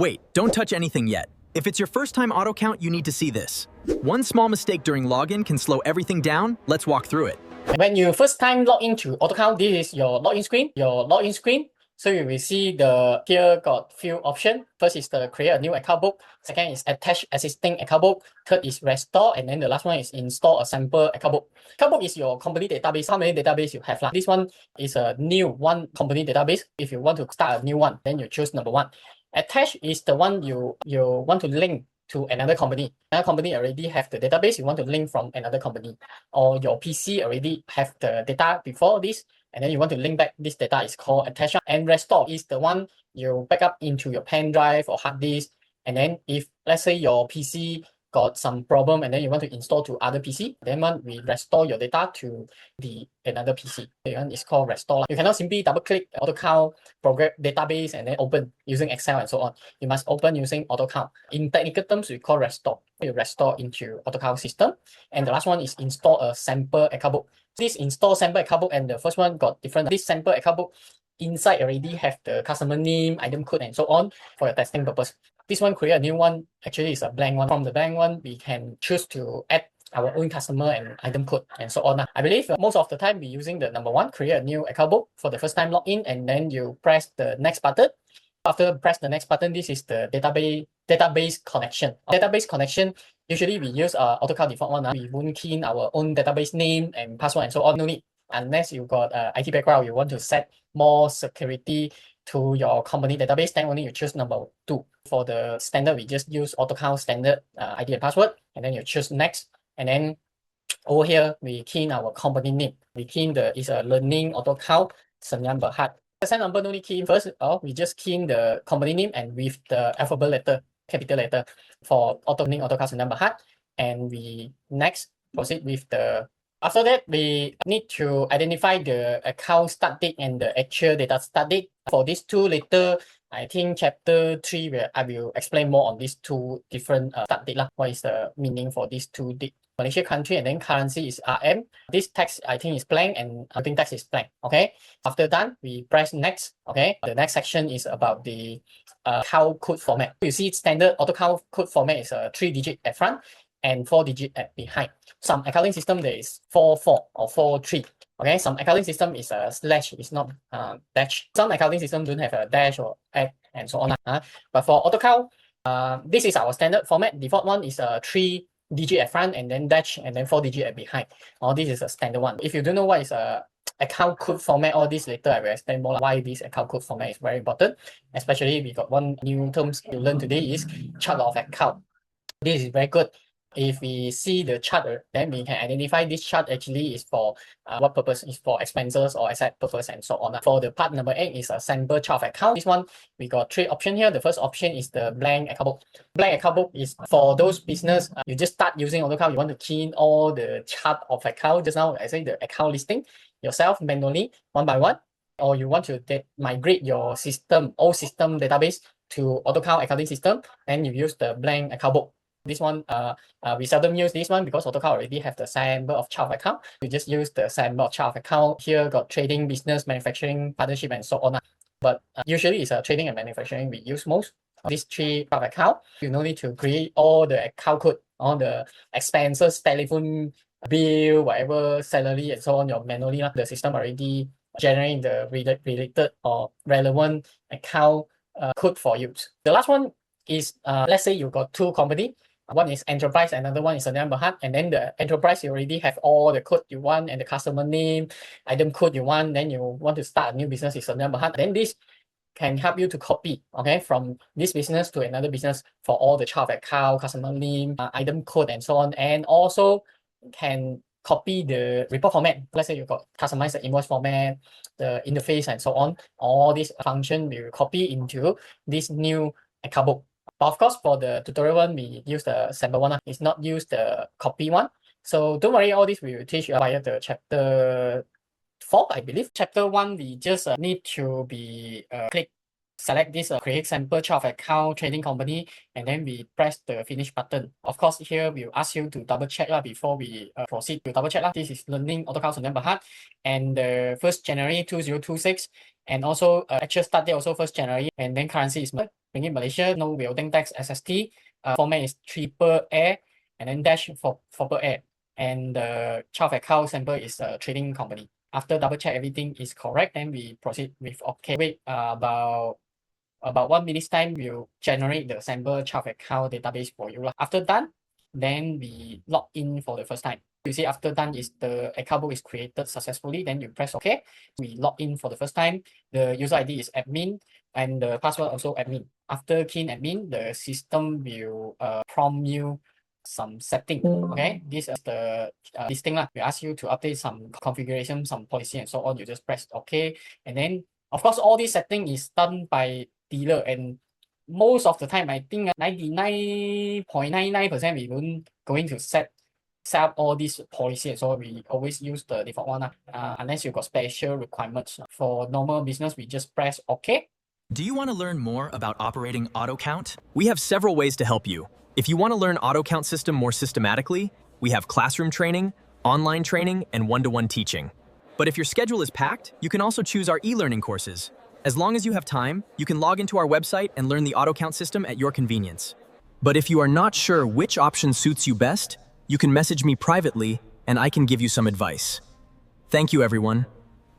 Wait, don't touch anything yet. If it's your first time Autocount, you need to see this. One small mistake during login can slow everything down. Let's walk through it. When you first time log into Autocount, this is your login screen. So you will see here got few options. First is the create a new account book. Second is attach existing account book. Third is restore, and then the last one is install a sample account book. Account book is your company database. How many database you have? This one is a new one company database. If you want to start a new one, then you choose number one. Attach is the one you want to link to another company. Another company already have the database, you want to link from another company, or your PC already have the data before this, and then you want to link back this data is called attach. And restore is the one you back up into your pen drive or hard disk. And then if let's say your PC got some problem and then you want to install to other PC, then we restore your data to another PC. The one is called restore. You cannot simply double click Autocount program database and then open using Excel and so on. You must open using Autocount. In technical terms, we call restore. You restore into Autocount system. And the last one is install a sample account book. This install sample account book and the first one got different. This sample account book inside already have the customer name, item code, and so on for your testing purpose. This one create a new one, actually is a blank one. From the blank one, we can choose to add our own customer and item code and so on. I believe most of the time we using the number one, create a new account book for the first time login, and then you press the next button. After press the next button, this is the database connection. Database connection, usually we use Autocount default one. We won't key in our own database name and password and so on. No need. Unless you got IT background, you want to set more security to your company database, then only you choose number two. For the standard, we just use Autocount standard ID and password, and then you choose next. And then over here, we key in our company name. We key in is a learning Autocount Senam Berhad. The same number no need key in first, or we just key in the company name and with the alphabet letter, capital letter for Autocount Senam Berhad. And we next proceed with the. After that, we need to identify the account start date and the actual data start date. For these two later, I think chapter 3, where I will explain more on these two different start date. What is the meaning for these two date? Malaysia country and then currency is RM. This text I think is blank and shipping tax is blank. Okay. After done, we press next. Okay. The next section is about the account code format. You see standard Autocount code format is a 3-digit at front and 4-digit at behind. Some accounting system there is 44 or 43. Okay, some accounting system is a slash, it's not dash. Some accounting system don't have a dash or at and so on. But for Autocount, this is our standard format. Default one is a 3-digit at front and then dash and then 4-digit at behind. This is a standard one. If you don't know what is a account code format, all this later I will explain more why this account code format is very important. Especially we got one new terms you learn today is chart of account. This is very good. If we see the chart, then we can identify this chart actually is for what purpose, is for expenses or asset purpose and so on. For the part number 8 is a sample chart of account. This one, we got 3 options here. The first option is the blank account book. Blank account book is for those business, you just start using Autocount, you want to key in all the chart of account. Just now, I say the account listing yourself manually, one by one, or you want to migrate your old system database to Autocount accounting system, then you use the blank account book. This one, we seldom use this one because Autocount already have the sample of chart of account. We just use the sample of chart of account. Here got trading, business, manufacturing, partnership, and so on. But usually it's trading and manufacturing we use most. These 3 chart of account, you no need to create all the account code, all the expenses, telephone bill, whatever, salary, and so on. Your manually, the system already generating the related or relevant account code for you. The last one is, let's say you got 2 company. One is enterprise, another one is Senam Berhad, and then the enterprise you already have all the code you want and the customer name, item code you want. Then you want to start a new business is Senam Berhad. Then this can help you to copy, okay, from this business to another business for all the chart of account, customer name, item code, and so on. And also can copy the report format. Let's say you got customize the invoice format, the interface, and so on. All these function we will copy into this new account book. But of course, for the tutorial one, we use the sample one. It's not use the copy one. So don't worry, all this we will teach you via the chapter 4, I believe. Chapter 1, we just need to be select this create sample chart of account trading company, and then we press the finish button. Of course, here we'll ask you to double check before we proceed to double check. This is learning Autocount Senam Berhad, and the 1st January 2026, and also actual start date also 1st January, and then currency is Ringgit Malaysia, no withholding tax, SST. Format is triple A, and then dash for per A. And the chart of account sample is a trading company. After double check everything is correct, then we proceed with okay. Wait about 1 minute's time, we'll generate the sample chart of account database for you. After done, then we log in for the first time. You see after done is the account book is created successfully, then you press OK. We log in for the first time. The user ID is admin and the password also admin. After key in admin, the system will prompt you some setting. Okay, this is the listing. We ask you to update some configuration, some policy and so on. You just press OK. And then of course, all this setting is done by dealer, and most of the time, I think 99.99% we won't going to set up all these policies. So we always use the default one, unless you've got special requirements. For normal business, we just press OK. Do you want to learn more about operating Autocount? We have several ways to help you. If you want to learn Autocount system more systematically, we have classroom training, online training, and one-to-one teaching. But if your schedule is packed, you can also choose our e-learning courses. As long as you have time, you can log into our website and learn the Autocount system at your convenience. But if you are not sure which option suits you best, you can message me privately and I can give you some advice. Thank you, everyone.